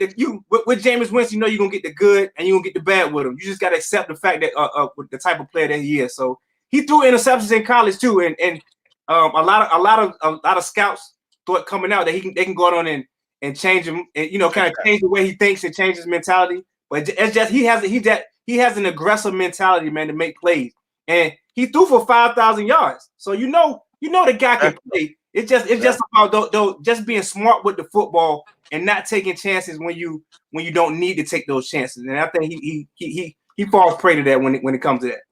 with Jameis Winston. You're gonna get the good and you're gonna get the bad with him. You just gotta accept the fact that with the type of player that he is. So he threw interceptions in college too, and a lot of scouts thought coming out that they can go on and change him and kind of change the way he thinks and change his mentality. But it's just he has an aggressive mentality, man, to make plays. And he threw for 5,000 yards. So the guy can play. It's just about just being smart with the football and not taking chances when you don't need to take those chances. And I think he falls prey to that when it comes to that.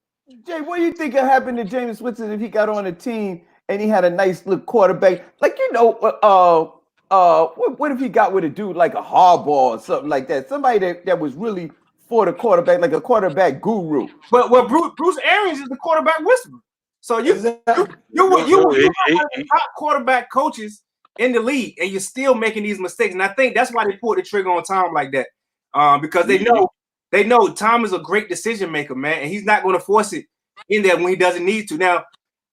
Jay, what do you think would happen to Jameis Winston if he got on a team and he had a nice little quarterback? Like what if he got with a dude like a Harbaugh or something like that? Somebody that was really for the quarterback, like a quarterback guru. But Bruce Arians is the quarterback whisperer. So you're one of the top quarterback coaches in the league, and you're still making these mistakes. And I think that's why they pulled the trigger on Tom like that, because they know Tom is a great decision maker, man, and he's not going to force it in there when he doesn't need to. Now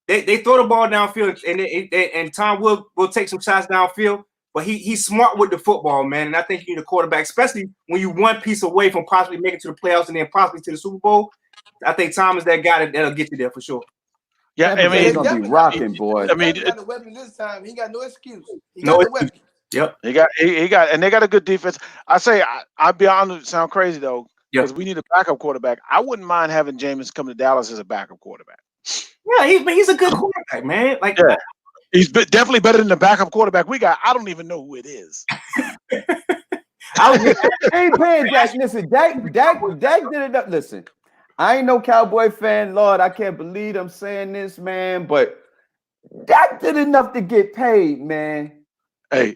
they throw the ball downfield, and Tom will take some shots downfield. But he's smart with the football, man. And I think you need a quarterback, especially when you're one piece away from possibly making it to the playoffs and then possibly to the Super Bowl. I think Tom is that guy that'll get you there for sure. Yeah, I mean, he's gonna be rocking, boy. I mean, he got the weapon this time. He got no excuse. No weapon. Yep. He got, and they got a good defense. I'll be honest. Sound crazy though, because we need a backup quarterback. I wouldn't mind having Jameis come to Dallas as a backup quarterback. Yeah, he's a good quarterback, man. Like. Yeah. He's definitely better than the backup quarterback we got. I don't even know who it is. I ain't paying Dak. Listen, Dak did it up. Listen, I ain't no Cowboy fan. Lord, I can't believe I'm saying this, man. But Dak did enough to get paid, man. I'm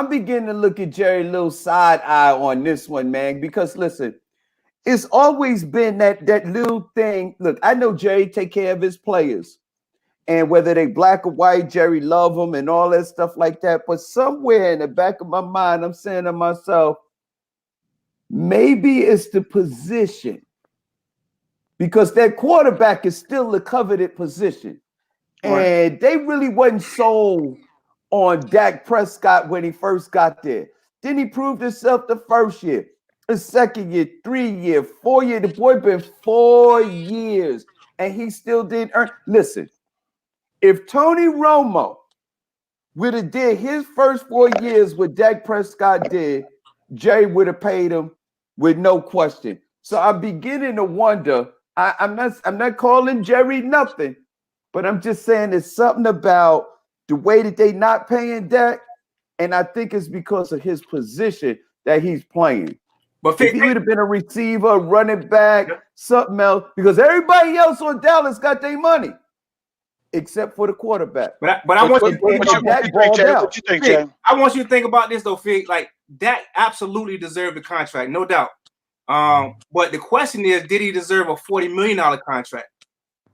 beginning to look at Jerry Lill's side eye on this one, man. Because listen, it's always been that little thing. Look, I know Jerry take care of his players. And whether they black or white, Jerry love them and all that stuff like that. But somewhere in the back of my mind, I'm saying to myself, maybe it's the position. Because that quarterback is still a coveted position. Right. And they really wasn't sold on Dak Prescott when he first got there. Then he proved himself the first year, the second year, 3 year, 4 year. The boy been 4 years and he still didn't earn. Listen. If Tony Romo would have did his first 4 years what Dak Prescott did, Jerry would have paid him with no question. So I'm beginning to wonder. I'm not calling Jerry nothing, but I'm just saying there's something about the way that they not paying Dak, and I think it's because of his position that he's playing. But if he would have been a receiver, running back, something else, because everybody else on Dallas got their money. Except for the quarterback. But I want you to think about this though, Fig. Like Dak absolutely deserved the contract, no doubt. But the question is, did he deserve a $40 million contract?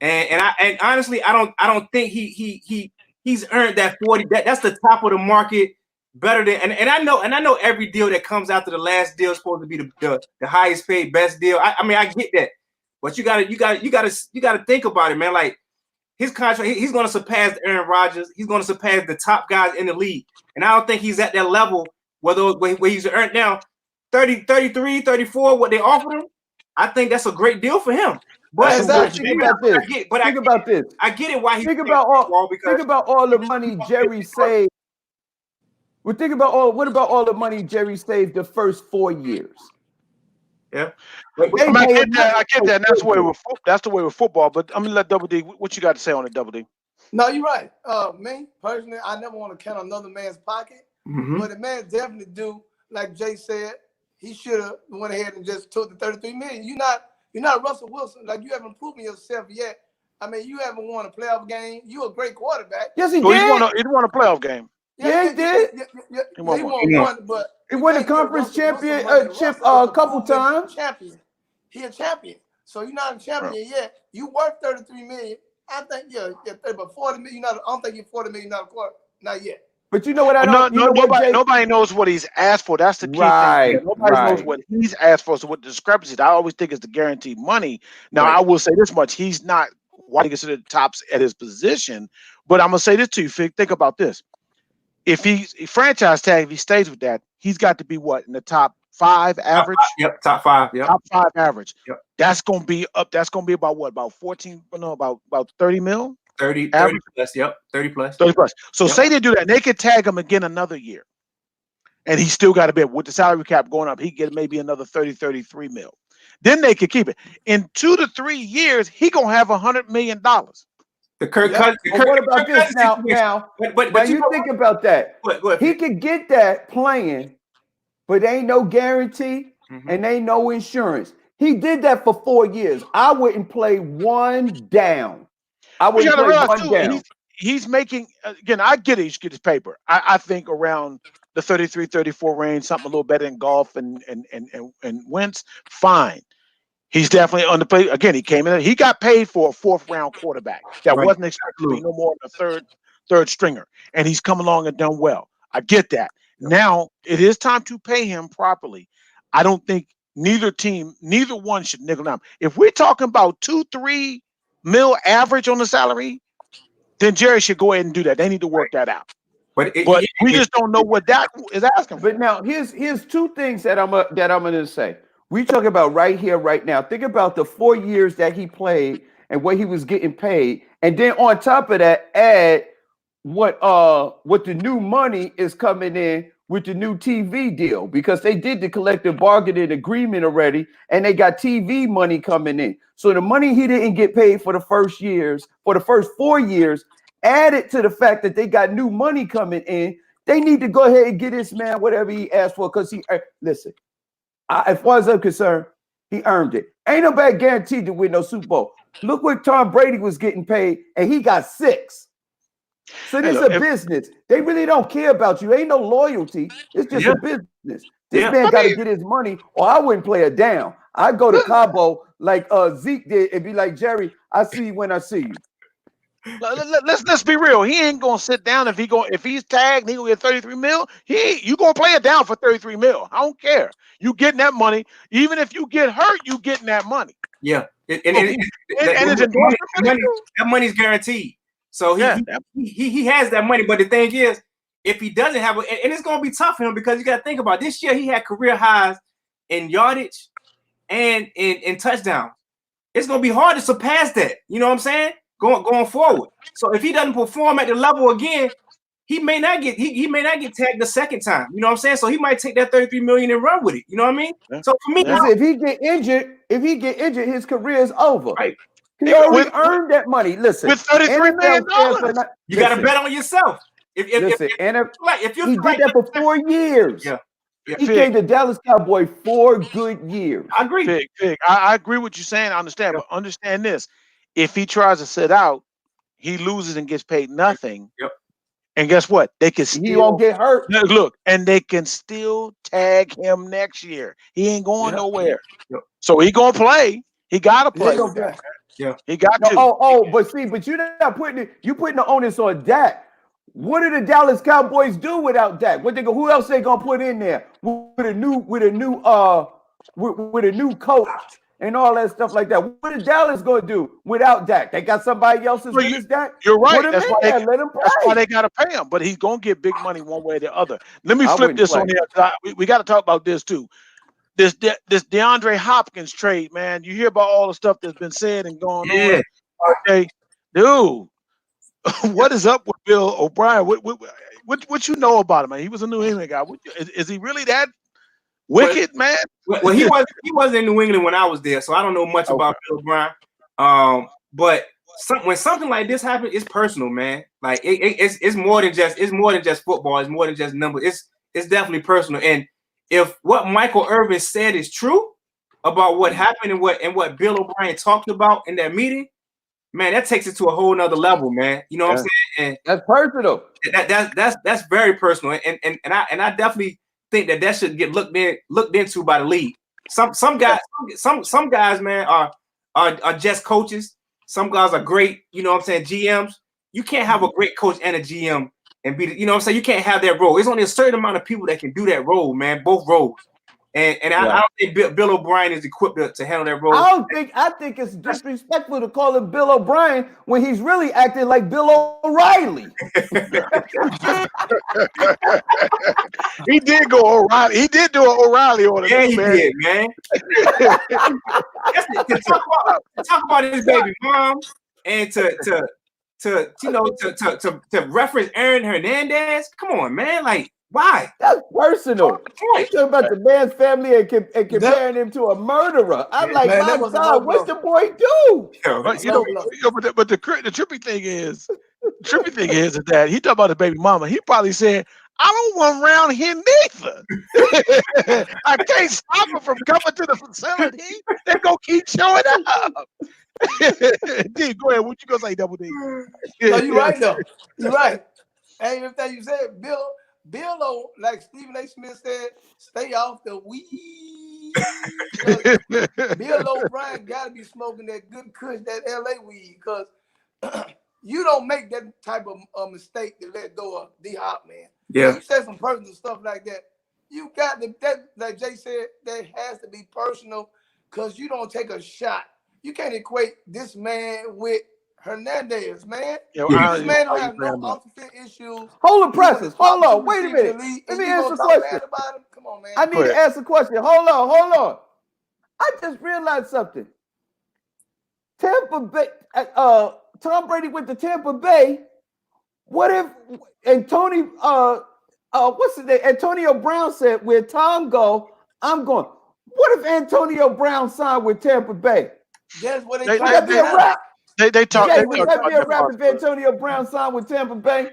And honestly, I don't think he's earned that 40. That's the top of the market, better than and I know every deal that comes after the last deal is supposed to be the highest paid, best deal. I mean, I get that, but you gotta think about it, man. Like his contract, he's gonna surpass Aaron Rodgers. He's gonna surpass the top guys in the league, and I don't think he's at that level. Where he's earned now 30, 33, 34, what they offered him. I think that's a great deal for him. But think about this. I get it. Why he think about all the money Jerry saved. Well, what about all the money Jerry saved the first 4 years? Yeah, I get that. That's the way with football. But I'm gonna let Double D. What you got to say on it, Double D? No, you're right. Me personally, I never want to count another man's pocket, but the man definitely do. Like Jay said, he should have went ahead and just took the 33 million. You're not Russell Wilson. Like, you haven't proven yourself yet. I mean, you haven't won a playoff game. You're a great quarterback. Yes, he did. He won a playoff game. Yeah, he did. He won one, but he won the conference championship a couple times. Champion. He a champion. So you're not a champion yet. You worth 33 million. I think but 40 million. I don't think you're $40 million quarter. Not yet. But you know what I don't. Nobody knows what he's asked for. That's the key thing. Nobody knows what he's asked for. So what the discrepancy? I always think is the guaranteed money. Now I will say this much: he's not why he considered tops at his position. But I'm gonna say this to you: think about this. If he's franchise tag, if he stays with that, he's got to be what in the top 5 average? Top 5. Yep. Top 5 average. Yep. That's gonna be up. That's gonna be about what? About 14? No, about 30 mil. 30 plus. Yep. 30 plus. 30 plus. So say they do that, and they could tag him again another year, and he still got a bit with the salary cap going up. He get maybe another 30, 33 mil. Then they could keep it. In 2 to 3 years, he gonna have $100 million. The Kirk Cousins. What about this now? But you think about that. He could get that playing, but ain't no guarantee and ain't no insurance. He did that for 4 years. I wouldn't play one down. I wouldn't play one down. He's making, again, I get it. He should get his paper. I think around the 33, 34 range, something a little better in golf and Wentz, fine. He's definitely underpaid. Again, he came in. He got paid for a 4th round quarterback that wasn't expected to be no more than a third stringer, and he's come along and done well. I get that. Now it is time to pay him properly. I don't think neither one should nickel down. If we're talking about 2-3 mil average on the salary, then Jerry should go ahead and do that. They need to work that out. But we just don't know what that is asking for. But now here's 2 things that I'm going to say. We talk about right here, right now. Think about the 4 years that he played and what he was getting paid, and then on top of that, add what the new money is coming in with the new TV deal, because they did the collective bargaining agreement already, and they got TV money coming in. So the money he didn't get paid for the first 4 years, added to the fact that they got new money coming in, they need to go ahead and get this man whatever he asked for, because listen. As far as I'm concerned, he earned it. Ain't nobody guaranteed to win no Super Bowl. Look what Tom Brady was getting paid, and he got 6. So this is a business. They really don't care about you. Ain't no loyalty. It's just a business. This man got to get his money, or I wouldn't play it down. I'd go to Cabo like Zeke did and be like, Jerry, I see you when I see you. Let's be real. He ain't gonna sit down if he's tagged and he gonna get 33 mil. You gonna play it down for 33 mil. I don't care. You getting that money. Even if you get hurt, you getting that money. Yeah. That money's guaranteed. So he has that money. But the thing is, if he doesn't have it, and it's gonna be tough for him, because you gotta think about it. This year he had career highs in yardage and in touchdowns. It's gonna be hard to surpass that. You know what I'm saying? Going forward. So if he doesn't perform at the level again, he may not get tagged the second time. You know what I'm saying? So he might take that 33 million and run with it. You know what I mean? So for me, if he get injured, his career is over. Right. He already earned that money. Listen, with $33 million, you got to bet on yourself. If you he did that for 4 years. Yeah. He gave the Dallas Cowboys 4 good years. I agree. Fig. I agree with you saying. I understand, but understand this: if he tries to sit out, he loses and gets paid nothing. Yep. And guess what? They can still he won't get hurt. Look, and they can still tag him next year. He ain't going nowhere. Yep. So he gonna play. He gotta play. Yeah. He got to. But you're not putting the onus on Dak. What do the Dallas Cowboys do without Dak? Who else they gonna put in there with a new coach and all that stuff like that? What is Dallas gonna do without Dak? They got somebody else as good as Dak. You're right. Put him That's in why there, let him play. that's why they gotta pay him. But he's gonna get big money one way or the other. Let me flip this on here. We got to talk about this too. This DeAndre Hopkins trade, man. You hear about all the stuff that's been said and going on. Okay, dude. What is up with Bill O'Brien? What you know about him, man? He was a New England guy. Is he really that wicked, man? Well, he wasn't in New England when I was there, so I don't know much about Bill O'Brien. But when something like this happens, it's personal, man. Like it's more than just football. It's more than just numbers. It's definitely personal. And if what Michael Irvin said is true about what happened and what Bill O'Brien talked about in that meeting, man, that takes it to a whole nother level, man. You know what I'm saying? And that's personal. That's very personal. And I definitely think that should get looked into by the league. Some guys, man, are just coaches. Some guys are great, you know what I'm saying, GMs. You can't have a great coach and a GM and be, you know what I'm saying? You can't have that role. There's only a certain amount of people that can do that role, man, both roles. And I don't think Bill O'Brien is equipped to handle that role. I think it's disrespectful to call him Bill O'Brien when he's really acting like Bill O'Reilly. He did go O'Reilly. He did do an O'Reilly on it. Yeah, he did, man. to talk about his baby mom and to reference Aaron Hernandez. Come on, man. Like, why? That's personal. You're talking about the man's family and comparing him to a murderer. I'm like, my God, what's the boy do? But the trippy thing is that he talked about the baby mama. He probably said, I don't want around here neither. I can't stop her from coming to the facility. They're going to keep showing up. D, go ahead. What you going to say, Double D? No, you're right, though. You're right. And even thing you said, Bill, like Stephen A. Smith said, stay off the weed. Bill O'Brien got to be smoking that good kush, that LA weed, because you don't make that type of mistake to let go of D-Hop, man. Yeah. When you say some personal stuff like that, you got that, like Jay said, that has to be personal, because you don't take a shot. You can't equate this man with Hernandez, man. This man don't have no off-the-field issues. Hold the presses. Hold on. Wait a minute. Let me answer a question. Come on, man. I need to ask a question. Hold on. I just realized something. Tampa Bay, Tom Brady went to Tampa Bay. What if Antonio Brown said, where Tom go, I'm going. What if Antonio Brown signed with Tampa Bay? That's what Would that be a wrap? They talk. Would that be a wrap if Antonio Brown signed with Tampa Bay?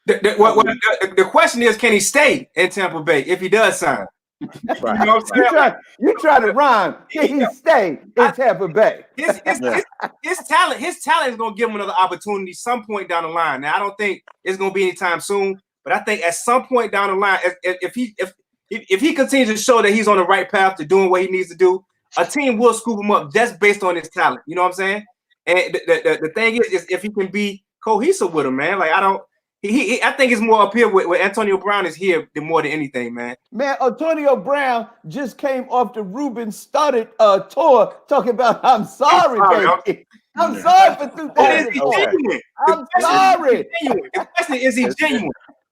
The question is, can he stay in Tampa Bay if he does sign? Right. You know what I'm saying? You try to rhyme. Can he stay in Tampa Bay? His talent is going to give him another opportunity some point down the line. Now, I don't think it's going to be anytime soon, but I think at some point down the line, if he continues to show that he's on the right path to doing what he needs to do, a team will scoop him up just based on his talent. You know what I'm saying? And the thing is if he can be cohesive with him, man. Like I think it's more up here with Antonio Brown is here more than anything, man. Man, Antonio Brown just came off the Ruben Studdard tour talking about I'm sorry, baby. I'm sorry for 2004. I'm sorry. The question is he genuine?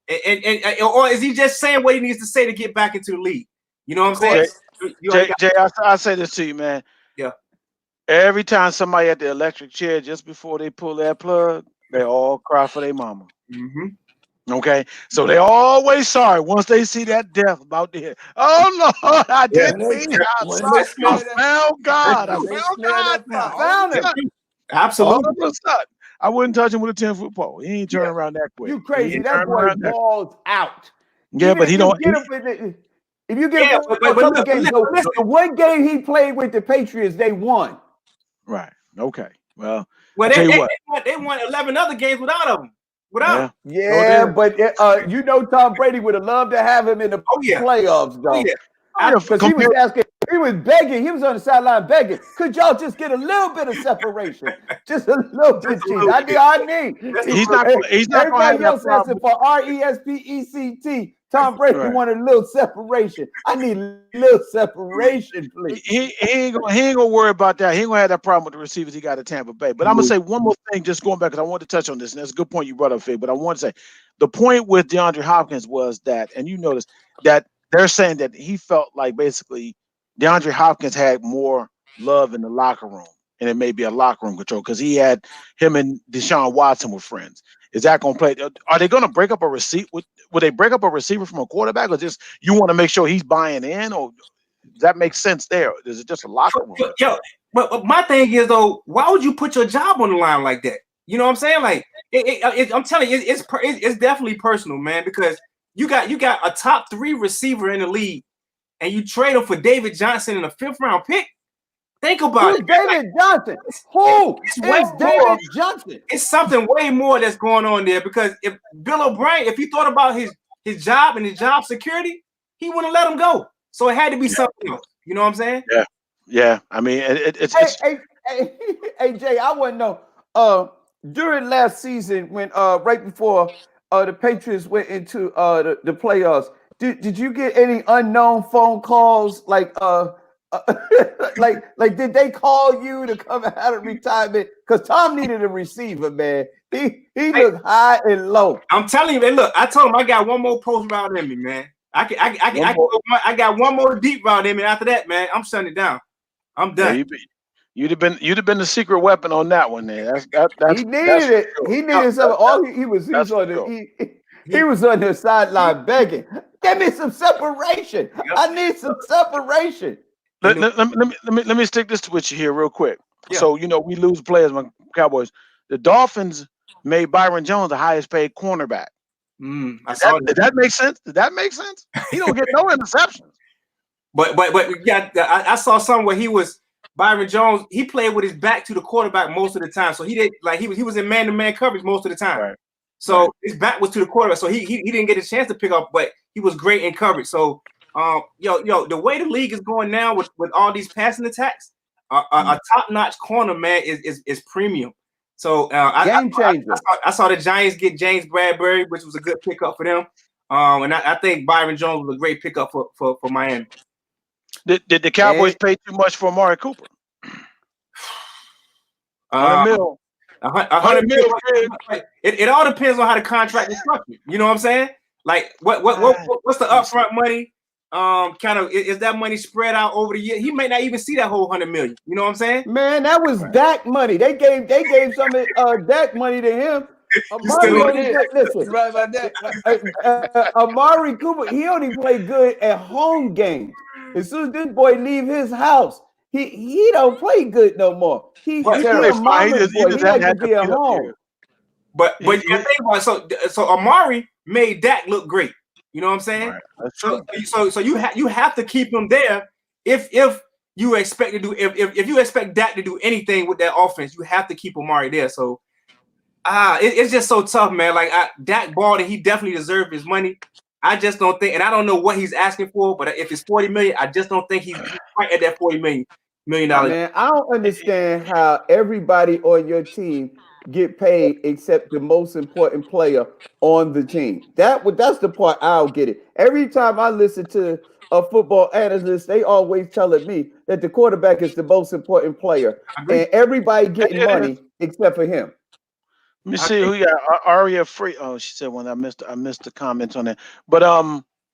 And or is he just saying what he needs to say to get back into the league? You know what I'm saying? Jay, I say this to you, man. Yeah. Every time somebody at the electric chair, just before they pull that plug, they all cry for their mama. Mm-hmm. Okay, so they always sorry once they see that death about to hit. Oh Lord, I didn't mean. I found God. I found him. Absolutely. I wouldn't touch him with a 10-foot pole. He ain't turning around that quick. You crazy? That boy balls out. Yeah, but he don't. If you get a couple games, the one game he played with the Patriots, they won. Right. Okay. Well, they won 11 other games without him. What up? Yeah, but you know, Tom Brady would have loved to have him in the playoffs, though. Because he was asking, he was begging, he was on the sideline begging, could y'all just get a little bit of separation? Just a little bit, Chief. I need. He's not going to have Everybody that else problem. asking for RESPECT. Tom Brady wanted a little separation. I need a little separation, please. He ain't gonna worry about that. He ain't gonna have that problem with the receivers he got at Tampa Bay. But I'm gonna say one more thing, just going back, because I want to touch on this, and that's a good point you brought up, Fig. But I want to say the point with DeAndre Hopkins was that, and you notice that they're saying that he felt like basically DeAndre Hopkins had more love in the locker room, and it may be a locker room control because he had him and Deshaun Watson were friends. Is that going to play? Are they going to break up a receipt? Would they break up a receiver from a quarterback, or just you want to make sure he's buying in, or does that make sense there? Is it just a locker room? But my thing is though, why would you put your job on the line like that? You know what I'm saying? Like, I'm telling you, it's definitely personal, man. Because you got a top 3 receiver in the league, and you trade him for David Johnson in a 5th round pick. Think about it. David Johnson? Who is David Johnson? It's something way more that's going on there, because if Bill O'Brien, if he thought about his job and his job security, he wouldn't let him go. So it had to be something else. You know what I'm saying? Yeah. I mean, it's. Hey, Jay, I want to know. During last season, when right before the Patriots went into the playoffs, did you get any unknown phone calls like like did they call you to come out of retirement? Because Tom needed a receiver, man. He looked high and low. I'm telling you, man. Look, I told him I got one more post route in me, man. I got one more deep route in me. After that, man, I'm shutting it down. I'm done. You'd have been the secret weapon on that one, there. He needed it. He needed something. He was on the sideline begging. Give me some separation. I need some separation. Let me stick this with you here real quick. Yeah. So we lose players, my Cowboys. The Dolphins made Byron Jones the highest paid cornerback. Did that make sense? Did that make sense? He don't get no interceptions. But yeah, I saw something where Byron Jones. He played with his back to the quarterback most of the time, so he did he was in man-to-man coverage most of the time. Right. So his back was to the quarterback, so he didn't get a chance to pick up, but he was great in coverage. So the way the league is going now with all these passing attacks, a top-notch corner, man, is premium. So I saw the Giants get James Bradbury, which was a good pickup for them. And I think Byron Jones was a great pickup for Miami. Did the Cowboys pay too much for Amari Cooper? $100 million. $100 million. It all depends on how the contract is structured. You know what I'm saying? Like what's the upfront money? Kind of is that money spread out over the year? He may not even see that whole $100 million. You know what I'm saying? Man, that was Dak money. They gave some of Dak money to him. Listen, right about that. Amari Cooper, he only played good at home games. As soon as this boy leave his house, he don't play good no more. He like to be at home. But you think about it, so Amari made Dak look great. You know what I'm saying? Right. That's true. So you have to keep him there if you expect to do if you expect Dak to do anything with that offense, you have to keep Amari there. So it's just so tough, man. Like Dak balled and he definitely deserved his money. I just don't think, and I don't know what he's asking for, but if it's $40 million, I just don't think he's quite at that $40 million. Man, I don't understand how everybody on your team get paid except the most important player on the team. That's the part I'll get it. Every time I listen to a football analyst, they always telling me that the quarterback is the most important player, and everybody getting money except for him. Let me see who you got. Aria Free. Oh, she said one. I missed the comments on that. But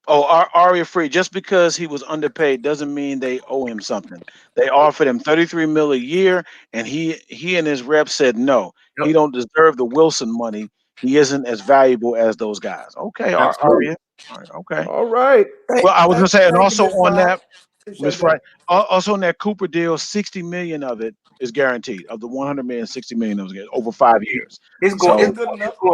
Aria Free. Just because he was underpaid doesn't mean they owe him something. They offered him $33 million a year, and he and his rep said no. Yep. He don't deserve the Wilson money. He isn't as valuable as those guys. Okay, Aria. Okay. All right. Well, I was gonna say, and also on that, Miss Fry, also on that Cooper deal, $60 million of it is guaranteed. Of the $100 million, $60 million over 5 years. It's going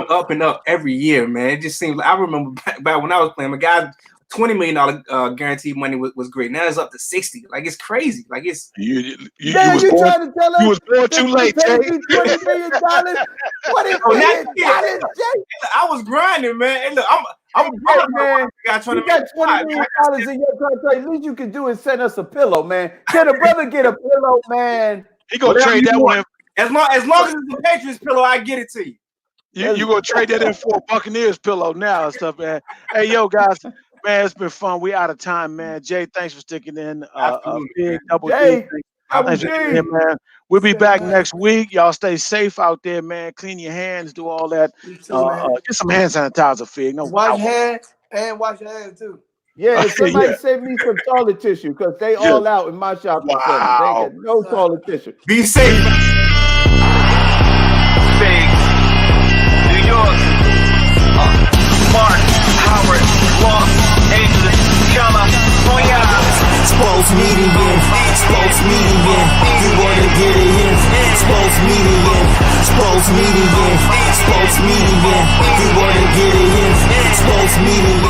up and up every year, man. It just seems like I remember back when I was playing. My guys $20 million guaranteed money was great. Now it's up to 60. Like it's crazy. Like it's you trying to tell us you was born too late, Jay. $20 million? What is $20 Jay? I was grinding, man. And look, I'm man. You got $20 million in your contract. At least you can do is send us a pillow, man. Can a brother get a pillow, man? He gonna trade that one. As long as it's the Patriots pillow, I get it to you. You gonna trade that in for a Buccaneers pillow now and stuff, man. Hey, yo, guys, man, it's been fun. We out of time, man. Jay, thanks for sticking in. Big double Jay, thanks for sticking in, man. We'll be back next week. Y'all stay safe out there, man. Clean your hands, do all that. Get some hand sanitizer, Fig. No, wash hands and wash your hands too. Yeah, somebody send me some toilet tissue because they all out in my shopping center. They got no toilet tissue. Be safe. Fig, New York, Mark, Howard, Los Angeles, California. Sports media, sports media. You wanna get it in? Sports media, sports media, sports media. You wanna get it in? Sports media.